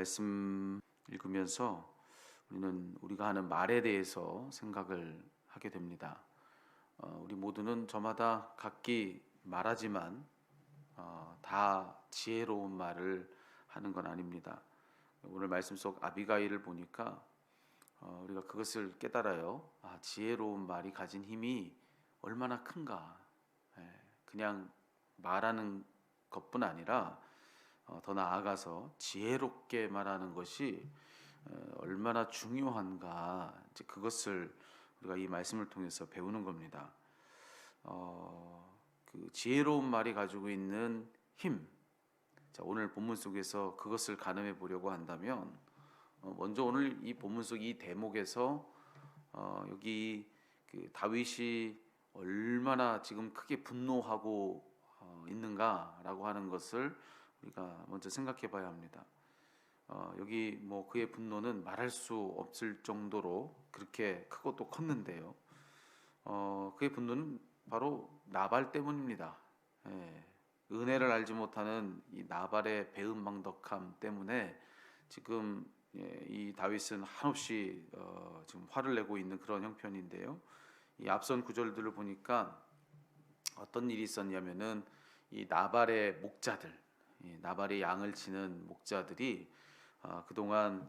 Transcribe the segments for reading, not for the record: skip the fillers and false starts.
말씀 읽으면서 우리가 하는 말에 대해서 생각을 하게 됩니다. 우리 모두는 저마다 각기 말하지만 다 지혜로운 말을 하는 건 아닙니다. 오늘 말씀 속 아비가일을 보니까 우리가 그것을 깨달아요. 지혜로운 말이 가진 힘이 얼마나 큰가. 그냥 말하는 것뿐 아니라 더 나아가서 지혜롭게 말하는 것이 얼마나 중요한가, 이제 그것을 우리가 이 말씀을 통해서 배우는 겁니다. 그 지혜로운 말이 가지고 있는 힘, 자, 오늘 본문 속에서 그것을 가늠해 보려고 한다면 먼저 오늘 이 본문 속 이 대목에서 여기 그 다윗이 얼마나 지금 크게 분노하고 있는가라고 하는 것을 우리가 먼저 생각해 봐야 합니다. 여기 뭐 그의 분노는 말할 수 없을 정도로 그렇게 크고 또 컸는데요. 그의 분노는 바로 나발 때문입니다. 은혜를 알지 못하는 이 나발의 배은망덕함 때문에 지금 이 다윗은 한없이 지금 화를 내고 있는 그런 형편인데요. 이 앞선 구절들을 보니까 어떤 일이 있었냐면은 이 나발의 목자들, 나발의 양을 치는 목자들이 그동안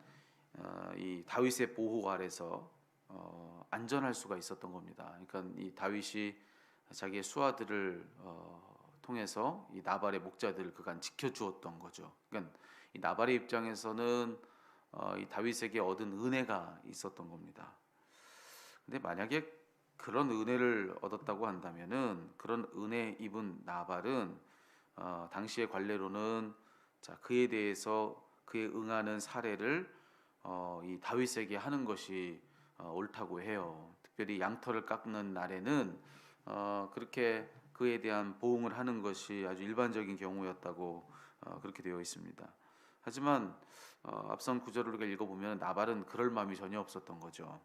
이 다윗의 보호 아래서 안전할 수가 있었던 겁니다. 그러니까 이 다윗이 자기의 수하들을 통해서 이 나발의 목자들을 그간 지켜주었던 거죠. 그러니까 이 나발의 입장에서는 이 다윗에게 얻은 은혜가 있었던 겁니다. 근데 만약에 그런 은혜를 얻었다고 한다면은 그런 은혜 입은 나발은 당시의 관례로는 자, 그에 대해서 그에 응하는 사례를 이 다윗에게 하는 것이 옳다고 해요. 특별히 양털을 깎는 날에는 그렇게 그에 대한 보응을 하는 것이 아주 일반적인 경우였다고 그렇게 되어 있습니다. 하지만 앞선 구절을 우리가 읽어보면 나발은 그럴 마음이 전혀 없었던 거죠.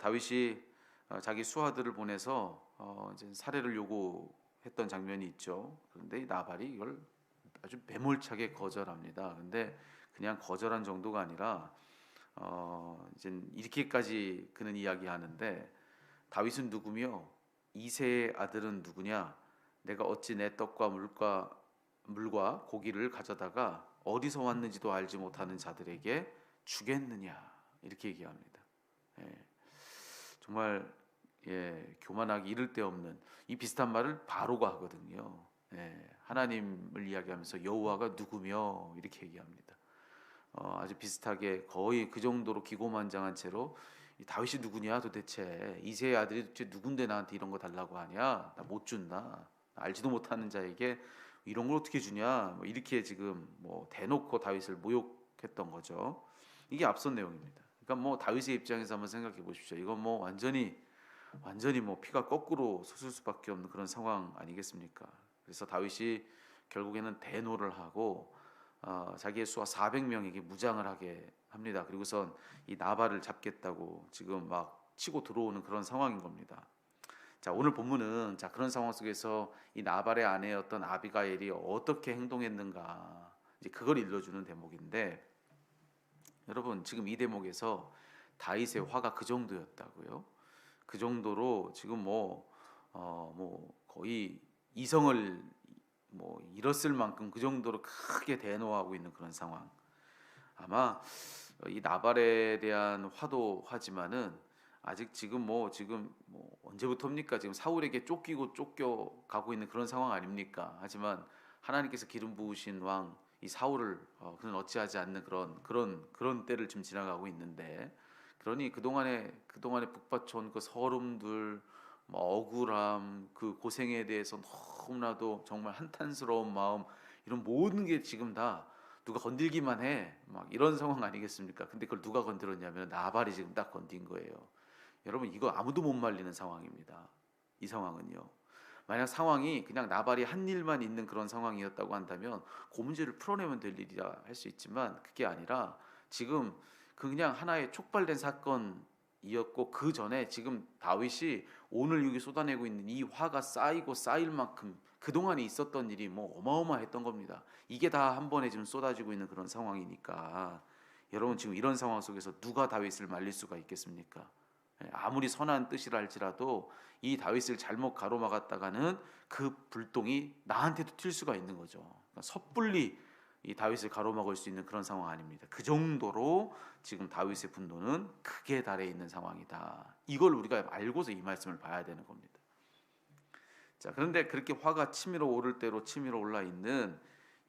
다윗이 자기 수하들을 보내서 이제 사례를 요구했던 장면이 있죠. 그런데 이 나발이 이걸 아주 매몰차게 거절합니다. 근데 그냥 거절한 정도가 아니라 이제 이렇게까지 그는 이야기하는데 다윗은 누구며 이새의 아들은 누구냐? 내가 어찌 내 떡과 물과 고기를 가져다가 어디서 왔는지도 알지 못하는 자들에게 주겠느냐? 이렇게 얘기합니다. 정말 교만하기 이를 데 없는 이 비슷한 말을 바로가 하거든요. 하나님을 이야기하면서 여호와가 누구며 이렇게 얘기합니다. 아주 비슷하게 거의 그 정도로 기고만장한 채로 다윗이 누구냐 도대체, 이새의 아들이 도대체 누군데 나한테 이런 거 달라고 하냐, 나 못 준다, 알지도 못하는 자에게 이런 걸 어떻게 주냐, 뭐 이렇게 지금 뭐 대놓고 다윗을 모욕했던 거죠. 이게 앞선 내용입니다. 그러니까 뭐 다윗의 입장에서 한번 생각해 보십시오. 이건 뭐 완전히 뭐 피가 거꾸로 솟을 수밖에 없는 그런 상황 아니겠습니까? 그래서 다윗이 결국에는 대노를 하고 자기의 수하 400명에게 무장을 하게 합니다. 그리고선 이 나발을 잡겠다고 지금 막 치고 들어오는 그런 상황인 겁니다. 자, 오늘 본문은 자, 그런 상황 속에서 이 나발의 아내였던 아비가일이 어떻게 행동했는가, 이제 그걸 일러주는 대목인데, 여러분 지금 이 대목에서 다윗의 화가 그 정도였다고요? 그 정도로 지금 뭐 거의 이성을 뭐 잃었을 만큼 그 정도로 크게 대노하고 있는 그런 상황. 아마 이 나발에 대한 화도 하지만은 아직 지금 뭐 언제부터입니까? 지금 사울에게 쫓겨가고 있는 그런 상황 아닙니까? 하지만 하나님께서 기름 부으신 왕 이 사울을 그는 어찌하지 않는 그런 때를 지금 지나가고 있는데, 그러니 그동안에 북받쳐온 그 서름들, 뭐 억울함, 그 고생에 대해서 너무나도 정말 한탄스러운 마음, 이런 모든 게 지금 다 누가 건들기만 해, 막 이런 상황 아니겠습니까? 근데 그걸 누가 건드렸냐면 나발이 지금 딱 건든 거예요. 여러분 이거 아무도 못 말리는 상황입니다. 이 상황은요. 만약 상황이 그냥 나발이 한 일만 있는 그런 상황이었다고 한다면 그 문제를 풀어내면 될 일이라 할 수 있지만 그게 아니라 지금 그냥 하나의 촉발된 사건이었고, 그 전에 지금 다윗이 오늘 여기 쏟아내고 있는 이 화가 쌓이고 쌓일 만큼 그동안에 있었던 일이 뭐 어마어마했던 겁니다. 이게 다 한 번에 지금 쏟아지고 있는 그런 상황이니까 여러분 지금 이런 상황 속에서 누가 다윗을 말릴 수가 있겠습니까? 아무리 선한 뜻이라 할지라도 이 다윗을 잘못 가로막았다가는 그 불똥이 나한테도 튈 수가 있는 거죠. 그러니까 섣불리 이 다윗을 가로막을 수 있는 그런 상황 아닙니다. 그 정도로 지금 다윗의 분노는 극에 달해 있는 상황이다. 이걸 우리가 알고서 이 말씀을 봐야 되는 겁니다. 자, 그런데 그렇게 화가 치밀어 오를 대로 치밀어 올라 있는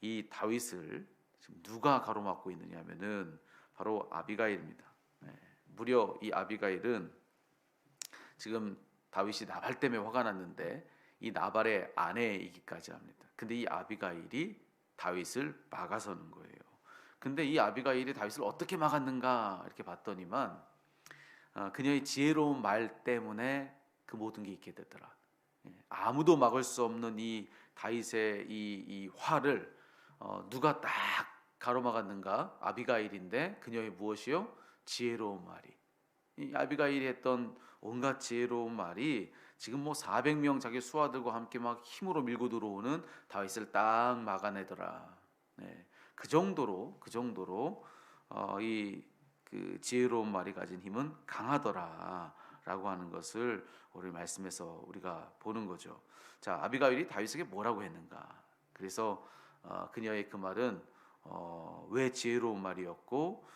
이 다윗을 지금 누가 가로막고 있느냐면은 바로 아비가일입니다. 무려 이 아비가일은 지금 다윗이 나발 때문에 화가 났는데 이 나발의 아내이기까지 합니다. 근데 이 아비가일이 다윗을 막아서는 거예요. 근데 이 아비가일이 다윗을 어떻게 막았는가 이렇게 봤더니만 그녀의 지혜로운 말 때문에 그 모든 게 있게 되더라. 아무도 막을 수 없는 이 다윗의 이 화를 누가 딱 가로막았는가? 아비가일인데 그녀의 무엇이요? 지혜로운 말이. 이 아비가일이 했던 온갖 지혜로운 말이 지금 뭐 400명 자기 수하들과 함께 막 힘으로 밀고 들어오는 다윗을 딱 막아내더라. 네. 그 정도로 이 그 지혜로운 말이 가진 힘은 강하더라라고 하는 것을 오늘 말씀에서 우리가 보는 거죠. 자, 아비가일이 다윗에게 뭐라고 했는가? 그래서 그녀의 그 말은 왜 지혜로운 말이었고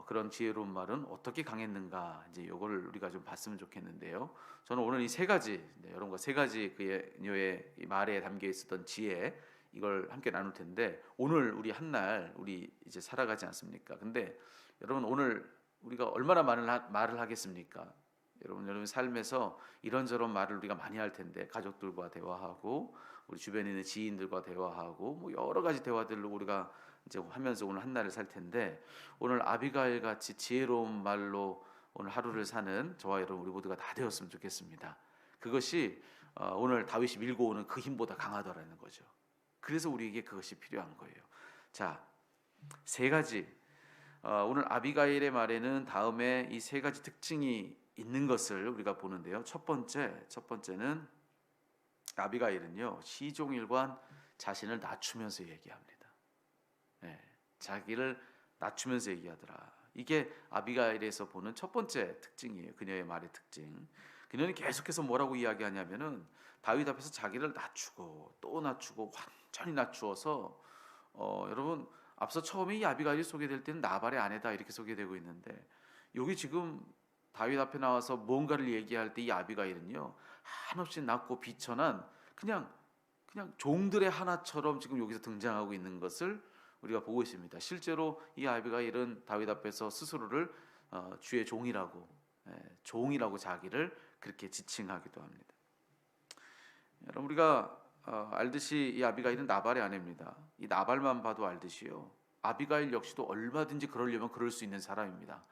그런 지혜로운 말은 어떻게 강했는가? 이제 이걸 우리가 좀 봤으면 좋겠는데요. 저는 오늘 이 세 가지, 여러분과 세 가지 그녀의 말에 담겨 있었던 지혜 이걸 함께 나눌 텐데 오늘 우리 한날 우리 이제 살아가지 않습니까? 근데 여러분 오늘 우리가 얼마나 많은 말을 하겠습니까? 여러분 삶에서 이런저런 말을 우리가 많이 할 텐데 가족들과 대화하고 우리 주변에 있는 지인들과 대화하고 뭐 여러 가지 대화들로 우리가 이제 하면서 오늘 한날을 살 텐데 오늘 아비가일 같이 지혜로운 말로 오늘 하루를 사는 저와 여러분 우리 모두가 다 되었으면 좋겠습니다. 그것이 오늘 다윗이 밀고 오는 그 힘보다 강하더라는 거죠. 그래서 우리에게 그것이 필요한 거예요. 자, 세 가지 오늘 아비가일의 말에는 다음에 이 세 가지 특징이 있는 것을 우리가 보는데요. 첫 번째는 아비가일은요 시종일관 자신을 낮추면서 얘기합니다. 자기를 낮추면서 얘기하더라. 이게 아비가일에서 보는 첫 번째 특징이에요. 그녀의 말의 특징. 그녀는 계속해서 뭐라고 이야기하냐면은 다윗 앞에서 자기를 낮추고 또 낮추고 완전히 낮추어서 여러분 앞서 처음에 이 아비가일이 소개될 때는 나발의 아내다 이렇게 소개되고 있는데 여기 지금 다윗 앞에 나와서 뭔가를 얘기할 때 이 아비가일은요 한없이 낮고 비천한 그냥 종들의 하나처럼 지금 여기서 등장하고 있는 것을 우리가 보고 있습니다. 실제로 이 아비가일은 다윗 앞에서 스스로를 주의 종이라고 자기를 그렇게 지칭하기도 합니다. 여러분 우리가 알듯이 이 아비가일은 나발의 아내입니다. 이 나발만 봐도 알듯이요 아비가일 역시도 얼마든지 그러려면 그럴 수 있는 사람입니다.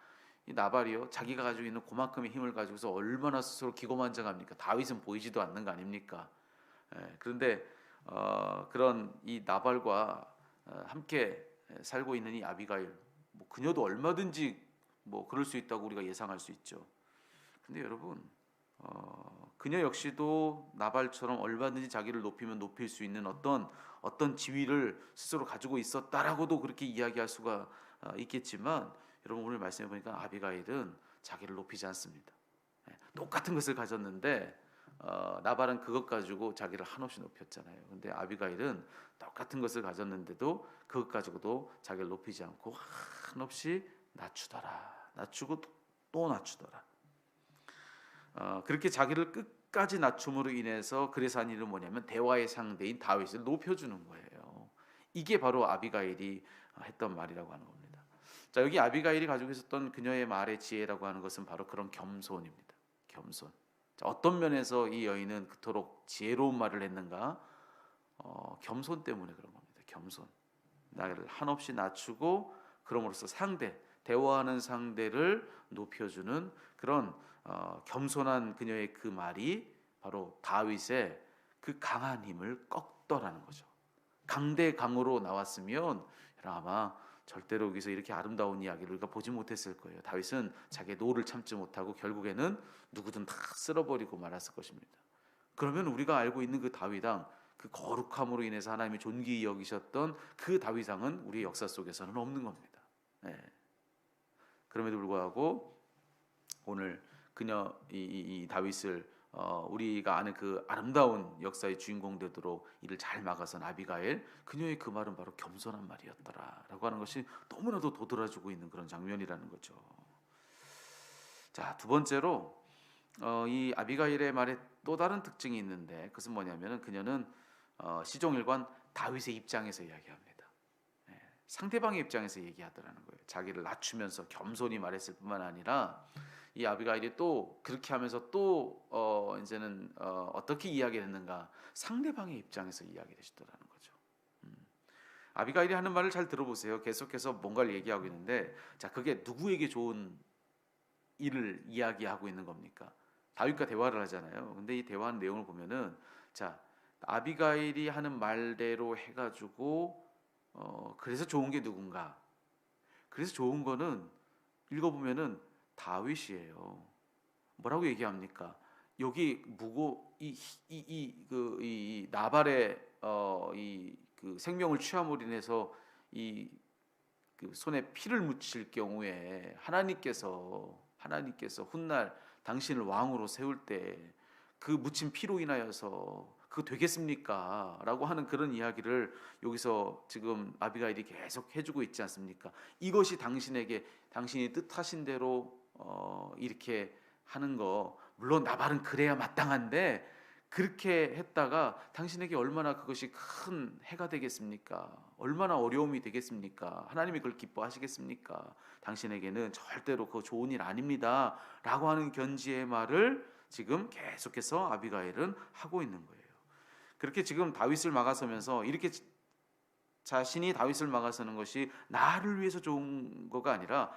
이 나발이요 자기가 가지고 있는 그만큼의 힘을 가지고서 얼마나 스스로 기고만장합니까? 다윗은 보이지도 않는 거 아닙니까? 그런데 그런 이 나발과 함께 살고 있는 이 아비가일, 뭐 그녀도 얼마든지 뭐 그럴 수 있다고 우리가 예상할 수 있죠. 근데 여러분, 그녀 역시도 나발처럼 얼마든지 자기를 높이면 높일 수 있는 어떤 지위를 스스로 가지고 있었다라고도 그렇게 이야기할 수가 있겠지만, 여러분 오늘 말씀해 보니까 아비가일은 자기를 높이지 않습니다. 똑같은 것을 가졌는데 나발은 그것 가지고 자기를 한없이 높였잖아요. 근데 아비가일은 똑같은 것을 가졌는데도 그것 가지고도 자기를 높이지 않고 한없이 낮추더라. 낮추고 또 낮추더라. 그렇게 자기를 끝까지 낮춤으로 인해서 그래서 한 일은 뭐냐면 대화의 상대인 다윗을 높여주는 거예요. 이게 바로 아비가일이 했던 말이라고 하는 겁니다. 자, 여기 아비가일이 가지고 있었던 그녀의 말의 지혜라고 하는 것은 바로 그런 겸손입니다. 겸손. 자, 어떤 면에서 이 여인은 그토록 지혜로운 말을 했는가? 겸손 때문에 그런 겁니다. 겸손. 나를 한없이 낮추고 그럼으로써 대화하는 상대를 높여주는 그런 겸손한 그녀의 그 말이 바로 다윗의 그 강한 힘을 꺾더라는 거죠. 강대강으로 나왔으면 아마 절대로 여기서 이렇게 아름다운 이야기를 우리가 보지 못했을 거예요. 다윗은 자기의 노를 참지 못하고 결국에는 누구든 다 쓸어버리고 말았을 것입니다. 그러면 우리가 알고 있는 그 다윗왕, 그 거룩함으로 인해서 하나님이 존귀히 여기셨던 그 다윗왕은 우리의 역사 속에서는 없는 겁니다. 예. 그럼에도 불구하고 오늘 이 다윗을 우리가 아는 그 아름다운 역사의 주인공 되도록 이를 잘 막아선 아비가일, 그녀의 그 말은 바로 겸손한 말이었더라라고 하는 것이 너무나도 도드라지고 있는 그런 장면이라는 거죠. 자, 두 번째로 이 아비가일의 말에 또 다른 특징이 있는데 그것은 뭐냐면은 그녀는 시종일관 다윗의 입장에서 이야기합니다. 예, 상대방의 입장에서 얘기하더라는 거예요. 자기를 낮추면서 겸손히 말했을 뿐만 아니라 이 아비가일이 또 그렇게 하면서 또 이제는 어떻게 이야기했는가, 상대방의 입장에서 이야기를 해주더라는 거죠. 아비가일이 하는 말을 잘 들어보세요. 계속해서 뭔가를 얘기하고 있는데, 자, 그게 누구에게 좋은 일을 이야기하고 있는 겁니까? 다윗과 대화를 하잖아요. 근데 이 대화하는 내용을 보면은, 자, 아비가일이 하는 말대로 해가지고 그래서 좋은 게 누군가? 그래서 좋은 거는 읽어보면은 다윗이에요. 뭐라고 얘기합니까? 여기 이 나발의 이 그 생명을 취함으로 인해서 이 그 손에 피를 묻힐 경우에 하나님께서 훗날 당신을 왕으로 세울 때 그 묻힌 피로 인하여서 그거 되겠습니까? 라고 하는 그런 이야기를 여기서 지금 아비가일이 계속 해주고 있지 않습니까? 이것이 당신이 뜻하신 대로 이렇게 하는 거, 물론 나발은 그래야 마땅한데 그렇게 했다가 당신에게 얼마나 그것이 큰 해가 되겠습니까? 얼마나 어려움이 되겠습니까? 하나님이 그걸 기뻐하시겠습니까? 당신에게는 절대로 그거 좋은 일 아닙니다 라고 하는 견지의 말을 지금 계속해서 아비가일은 하고 있는 거예요. 그렇게 지금 다윗을 막아서면서 이렇게 자신이 다윗을 막아서는 것이 나를 위해서 좋은 거가 아니라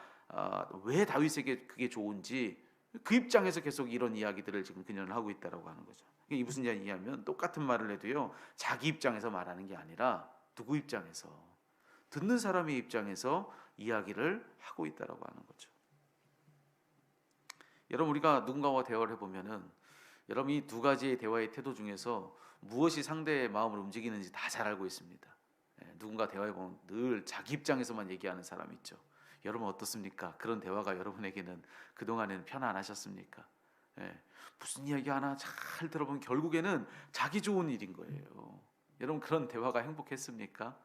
왜 다윗에게 그게 좋은지 그 입장에서 계속 이런 이야기들을 지금 그녀는 하고 있다라고 하는 거죠. 이게 무슨 이야기냐면 똑같은 말을 해도요, 자기 입장에서 말하는 게 아니라 누구 입장에서, 듣는 사람의 입장에서 이야기를 하고 있다라고 하는 거죠. 여러분, 우리가 누군가와 대화를 해보면은 여러분 이 두 가지의 대화의 태도 중에서 무엇이 상대의 마음을 움직이는지 다 잘 알고 있습니다. 누군가 대화해보면 늘 자기 입장에서만 얘기하는 사람 있죠. 여러분 어떻습니까? 그런 대화가 여러분에게는 그동안에는 편안하셨습니까? 무슨 이야기 하나 잘 들어보면 결국에는 자기 좋은 일인 거예요. 여러분 그런 대화가 행복했습니까?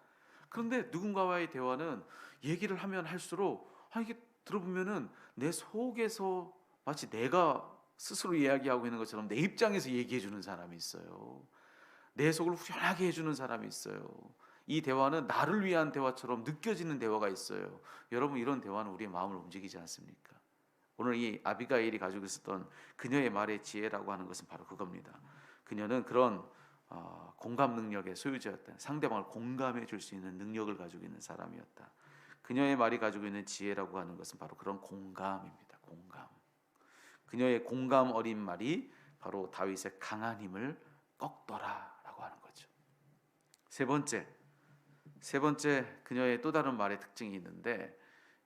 그런데 누군가와의 대화는 얘기를 하면 할수록 이게 들어보면은 내 속에서 마치 내가 스스로 이야기하고 있는 것처럼 내 입장에서 얘기해 주는 사람이 있어요. 내 속을 후련하게 해주는 사람이 있어요. 이 대화는 나를 위한 대화처럼 느껴지는 대화가 있어요. 여러분 이런 대화는 우리의 마음을 움직이지 않습니까? 오늘 이 아비가일이 가지고 있었던 그녀의 말의 지혜라고 하는 것은 바로 그겁니다. 그녀는 그런 공감 능력의 소유자였다. 상대방을 공감해 줄 수 있는 능력을 가지고 있는 사람이었다. 그녀의 말이 가지고 있는 지혜라고 하는 것은 바로 그런 공감입니다. 공감. 그녀의 공감 어린 말이 바로 다윗의 강한 힘을 꺾더라라고 하는 거죠. 세 번째 그녀의 또 다른 말의 특징이 있는데,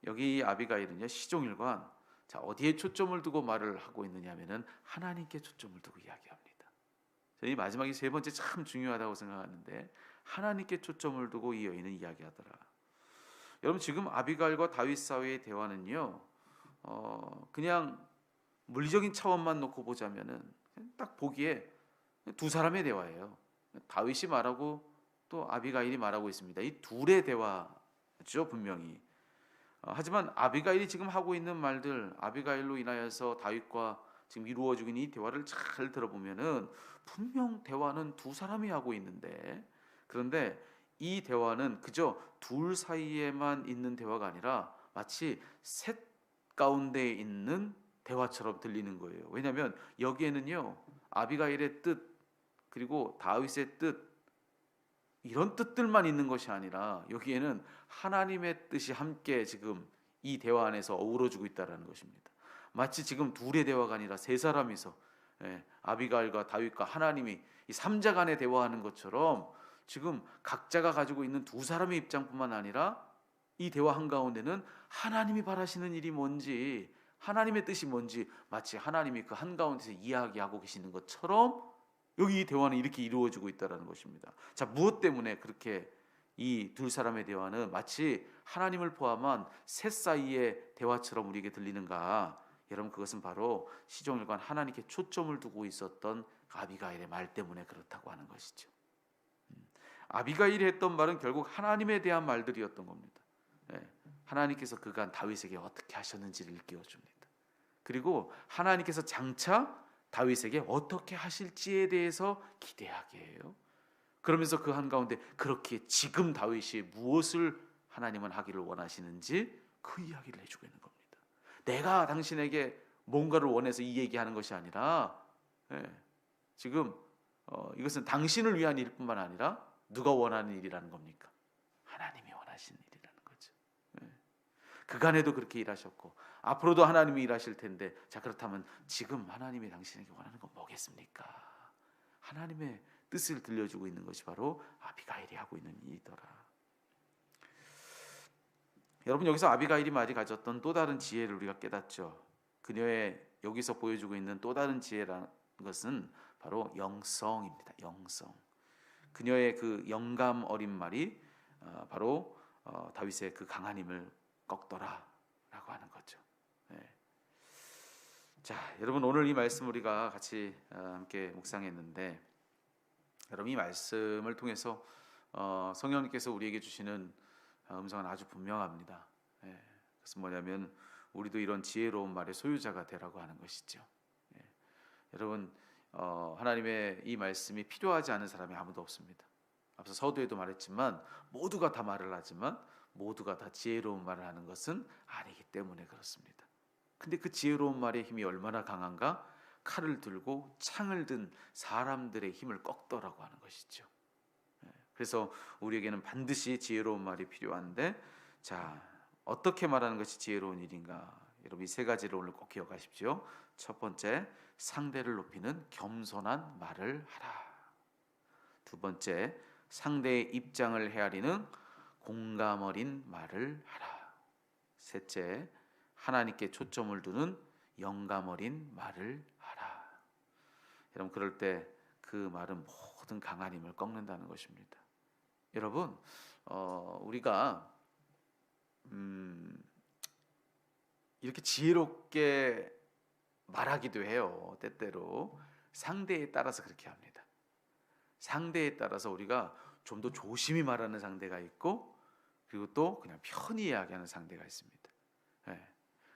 여기 아비가일은요, 시종일관 자, 어디에 초점을 두고 말을 하고 있느냐면은 하나님께 초점을 두고 이야기합니다. 저는 이 마지막이 세 번째 참 중요하다고 생각하는데, 하나님께 초점을 두고 이 여인은 이야기하더라. 여러분 지금 아비가일과 다윗 사이의 대화는요, 그냥 물리적인 차원만 놓고 보자면은 딱 보기에 두 사람의 대화예요. 다윗이 말하고 또 아비가일이 말하고 있습니다. 이 둘의 대화죠, 분명히. 하지만 아비가일이 지금 하고 있는 말들, 아비가일로 인하여서 다윗과 지금 이루어지고 있는 이 대화를 잘 들어보면은 분명 대화는 두 사람이 하고 있는데, 그런데 이 대화는 그저 둘 사이에만 있는 대화가 아니라 마치 셋 가운데 있는 대화처럼 들리는 거예요. 왜냐하면 여기에는요, 아비가일의 뜻 그리고 다윗의 뜻, 이런 뜻들만 있는 것이 아니라 여기에는 하나님의 뜻이 함께 지금 이 대화 안에서 어우러지고 있다는 것입니다. 마치 지금 둘의 대화가 아니라 세 사람이서 아비가일과 다윗과 하나님이 이 삼자 간의 대화하는 것처럼 지금 각자가 가지고 있는 두 사람의 입장뿐만 아니라 이 대화 한가운데는 하나님이 바라시는 일이 뭔지, 하나님의 뜻이 뭔지 마치 하나님이 그 한가운데서 이야기하고 계시는 것처럼 여기 이 대화는 이렇게 이루어지고 있다는 것입니다. 자, 무엇 때문에 그렇게 이 두 사람의 대화는 마치 하나님을 포함한 셋 사이의 대화처럼 우리에게 들리는가? 여러분, 그것은 바로 시종일관 하나님께 초점을 두고 있었던 아비가일의 말 때문에 그렇다고 하는 것이죠. 아비가일이 했던 말은 결국 하나님에 대한 말들이었던 겁니다. 하나님께서 그간 다윗에게 어떻게 하셨는지를 일깨워줍니다. 그리고 하나님께서 장차 다윗에게 어떻게 하실지에 대해서 기대하게 해요. 그러면서 그 한가운데 그렇게 지금 다윗이 무엇을 하나님은 하기를 원하시는지 그 이야기를 해주고 있는 겁니다. 내가 당신에게 뭔가를 원해서 이 얘기하는 것이 아니라 지금 이것은 당신을 위한 일뿐만 아니라 누가 원하는 일이라는 겁니까? 하나님이 원하시는 일이라는 거죠. 그간에도 그렇게 일하셨고 앞으로도 하나님이 일하실 텐데, 자, 그렇다면 지금 하나님이 당신에게 원하는 건 뭐겠습니까? 하나님의 뜻을 들려주고 있는 것이 바로 아비가일이 하고 있는 일이더라. 여러분, 여기서 아비가일이 많이 가졌던 또 다른 지혜를 우리가 깨닫죠. 그녀의 여기서 보여주고 있는 또 다른 지혜라는 것은 바로 영성입니다. 영성. 그녀의 그 영감 어린 말이 바로 다윗의 그 강한 힘을 꺾더라라고 하는 거죠. 자, 여러분, 오늘 이 말씀 우리가 같이 함께 묵상했는데, 여러분, 이 말씀을 통해서 성령님께서 우리에게 주시는 음성은 아주 분명합니다. 그것은 뭐냐면 우리도 이런 지혜로운 말의 소유자가 되라고 하는 것이죠. 여러분, 하나님의 이 말씀이 필요하지 않은 사람이 아무도 없습니다. 앞서 서두에도 말했지만 모두가 다 말을 하지만 모두가 다 지혜로운 말을 하는 것은 아니기 때문에 그렇습니다. 근데 그 지혜로운 말의 힘이 얼마나 강한가? 칼을 들고 창을 든 사람들의 힘을 꺾더라고 하는 것이죠. 그래서 우리에게는 반드시 지혜로운 말이 필요한데, 자, 어떻게 말하는 것이 지혜로운 일인가? 여러분, 이 세 가지를 오늘 꼭 기억하십시오. 첫 번째, 상대를 높이는 겸손한 말을 하라. 두 번째, 상대의 입장을 헤아리는 공감 어린 말을 하라. 셋째, 하나님께 초점을 두는 영감 어린 말을 하라. 여러분, 그럴 때 그 말은 모든 강한 힘을 꺾는다는 것입니다. 여러분, 우리가 이렇게 지혜롭게 말하기도 해요. 때때로 상대에 따라서 그렇게 합니다. 상대에 따라서 우리가 좀 더 조심히 말하는 상대가 있고, 그리고 또 그냥 편히 이야기하는 상대가 있습니다.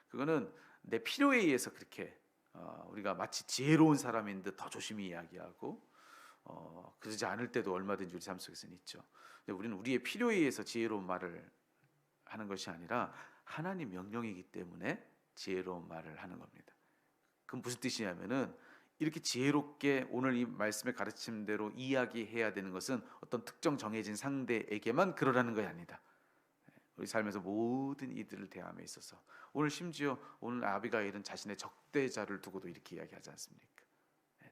그거는 내 필요에 의해서 그렇게 우리가 마치 지혜로운 사람인 듯 더 조심히 이야기하고, 그러지 않을 때도 얼마든지 우리 삶 속에서는 있죠. 근데 우리는 우리의 필요에 의해서 지혜로운 말을 하는 것이 아니라 하나님 명령이기 때문에 지혜로운 말을 하는 겁니다. 그건 무슨 뜻이냐면은 이렇게 지혜롭게 오늘 이 말씀의 가르침대로 이야기해야 되는 것은 어떤 특정 정해진 상대에게만 그러라는 것이 아니다. 우리 삶에서 모든 이들을 대함에 있어서, 오늘 심지어 오늘 아비가일은 자신의 적대자를 두고도 이렇게 이야기하지 않습니까?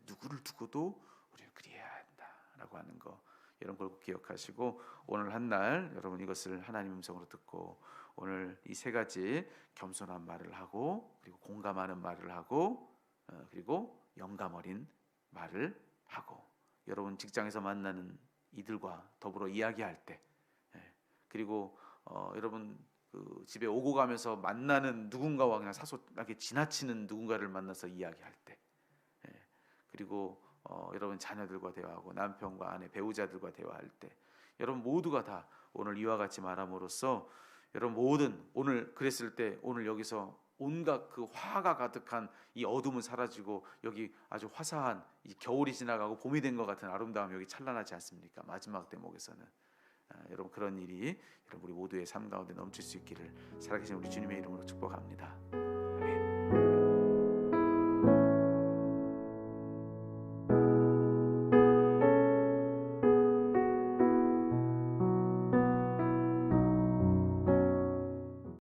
누구를 두고도 우리는 그리해야 한다라고 하는 거, 이런 걸 꼭 기억하시고 오늘 한날 여러분 이것을 하나님 음성으로 듣고 오늘 이 세 가지 겸손한 말을 하고, 그리고 공감하는 말을 하고, 그리고 영감 어린 말을 하고, 여러분 직장에서 만나는 이들과 더불어 이야기할 때, 그리고 여러분 그 집에 오고 가면서 만나는 누군가와 그냥 사소하게 지나치는 누군가를 만나서 이야기할 때, 그리고 여러분 자녀들과 대화하고 남편과 아내 배우자들과 대화할 때, 여러분 모두가 다 오늘 이와 같이 말함으로써 여러분 모든 오늘 그랬을 때 오늘 여기서 온갖 그 화가 가득한 이 어둠은 사라지고 여기 아주 화사한 이 겨울이 지나가고 봄이 된 것 같은 아름다움이 여기 찬란하지 않습니까? 마지막 대목에서는 여러분 그런 일이 여러분 우리 모두의 삶 가운데 넘칠 수 있기를 살아계신 우리 주님의 이름으로 축복합니다. 아멘.